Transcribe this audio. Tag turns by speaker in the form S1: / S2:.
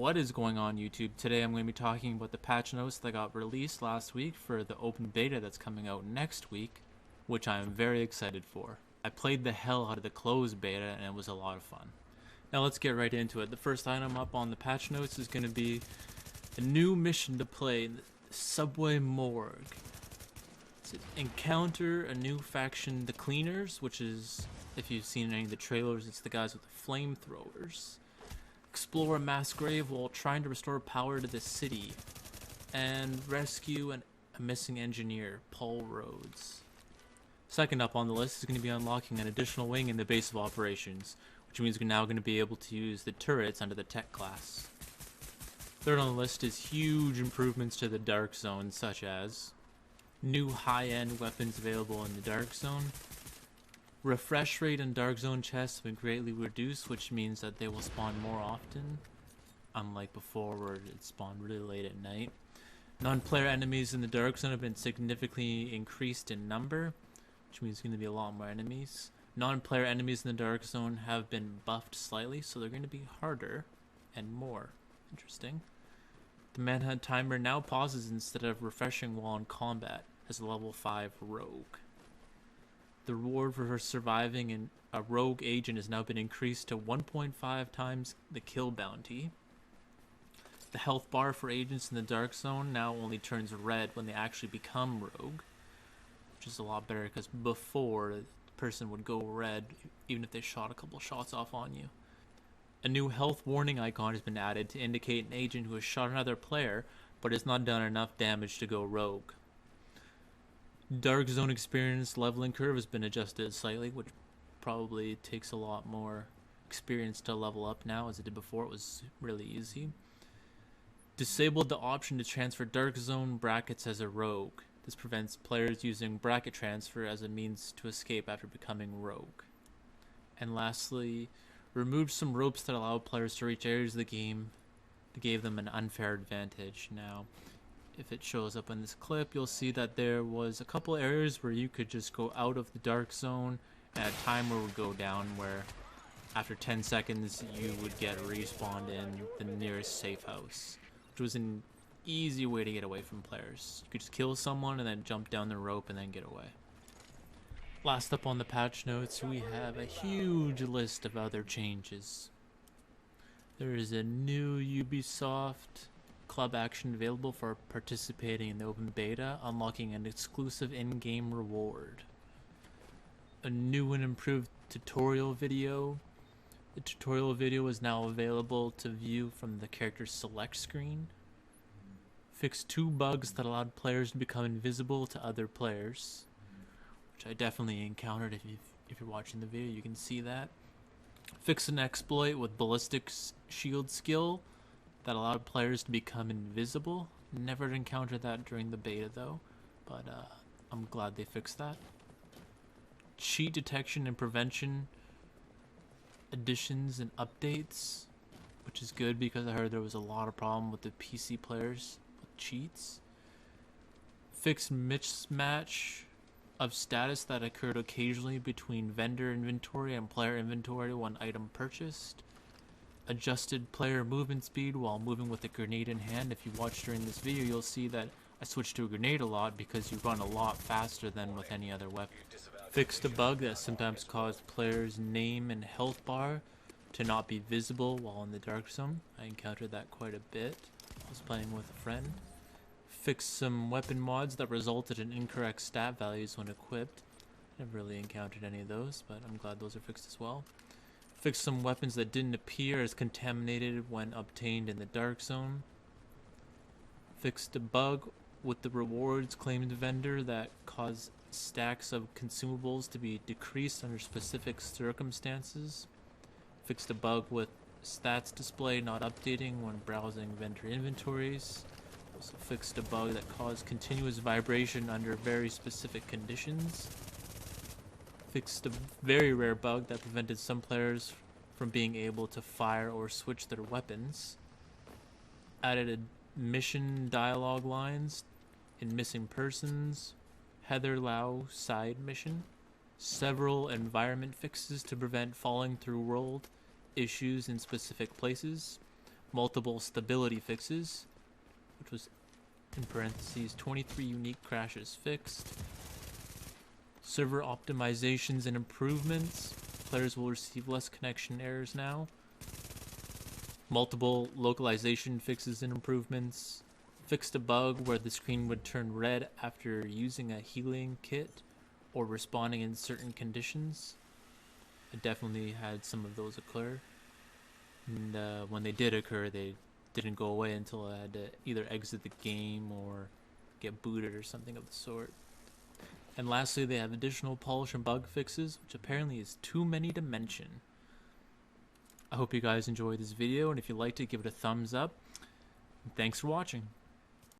S1: What is going on, YouTube? Today I'm going to be talking about the patch notes that got released last week for the open beta that's coming out next week, which I am very excited for. I played the hell out of the closed beta and it was a lot of fun. Now let's get right into it. The first item up on the patch notes is going to be a new mission to play, the Subway Morgue. It's encounter a new faction, the Cleaners, which is, if you've seen any of the trailers, it's the guys with the flamethrowers. Explore a mass grave while trying to restore power to the city, and rescue a missing engineer, Paul Rhodes. Second up on the list is going to be unlocking an additional wing in the base of operations, which means we're now going to be able to use the turrets under the tech class. Third on the list is huge improvements to the Dark Zone, such as new high-end weapons available in the Dark Zone. Refresh rate in Dark Zone chests have been greatly reduced, which means that they will spawn more often, unlike before where it spawned really late at night. Non-player enemies in the Dark Zone have been significantly increased in number, which means there's going to be a lot more enemies. Non-player enemies in the Dark Zone have been buffed slightly, so they're going to be harder and more interesting. The manhunt timer now pauses instead of refreshing while in combat as a level 5 rogue. The reward for surviving in a rogue agent has now been increased to 1.5 times the kill bounty. The health bar for agents in the Dark Zone now only turns red when they actually become rogue, which is a lot better because before the person would go red even if they shot a couple shots off on you. A new health warning icon has been added to indicate an agent who has shot another player but has not done enough damage to go rogue. Dark Zone experience leveling curve has been adjusted slightly, which probably takes a lot more experience to level up now as it did before. It was really easy. Disabled the option to transfer Dark Zone brackets as a rogue. This prevents players using bracket transfer as a means to escape after becoming rogue. And lastly, removed some ropes that allowed players to reach areas of the game that gave them an unfair advantage. Now, if it shows up in this clip, you'll see that there was a couple areas where you could just go out of the Dark Zone and a timer would go down where after 10 seconds you would get respawned in the nearest safe house, which was an easy way to get away from players. You could just kill someone and then jump down the rope and then get away. Last up on the patch notes, we have a huge list of other changes. There is a new Ubisoft Club action available for participating in the open beta, unlocking an exclusive in-game reward. A new and improved tutorial video. The tutorial video is now available to view from the character's select screen. Fixed 2 bugs that allowed players to become invisible to other players, which I definitely encountered. If you're watching the video, you can see that. Fix an exploit with ballistic shield skill that allowed players to become invisible. Never encountered that during the beta though, but I'm glad they fixed that. Cheat detection and prevention additions and updates, which is good because I heard there was a lot of problem with the PC players with cheats. Fixed mismatch of status that occurred occasionally between vendor inventory and player inventory when item purchased. Adjusted player movement speed while moving with a grenade in hand. If you watch during this video, you'll see that I switched to a grenade a lot because you run a lot faster than with any other weapon. Fixed a bug that sometimes caused players' name and health bar to not be visible while in the Dark Zone. I encountered that quite a bit. I was playing with a friend. Fixed some weapon mods that resulted in incorrect stat values when equipped. Never really encountered any of those, but I'm glad those are fixed as well. Fixed some weapons that didn't appear as contaminated when obtained in the Dark Zone. Fixed a bug with the rewards claimed vendor that caused stacks of consumables to be decreased under specific circumstances. Fixed a bug with stats display not updating when browsing vendor inventories. Also fixed a bug that caused continuous vibration under very specific conditions. Fixed a very rare bug that prevented some players from being able to fire or switch their weapons. Added a mission dialogue lines in Missing Persons, Heather Lau side mission. Several environment fixes to prevent falling through world issues in specific places. multiple stability fixes, which was in parentheses 23 unique crashes fixed. Server optimizations and improvements. Players will receive less connection errors now. Multiple localization fixes and improvements. Fixed a bug where the screen would turn red after using a healing kit or respawning in certain conditions. I definitely had some of those occur. And when they did occur, they didn't go away until I had to either exit the game or get booted or something of the sort. And lastly, they have additional polish and bug fixes, which apparently is too many to mention. I hope you guys enjoyed this video, and if you liked it, give it a thumbs up. And thanks for watching.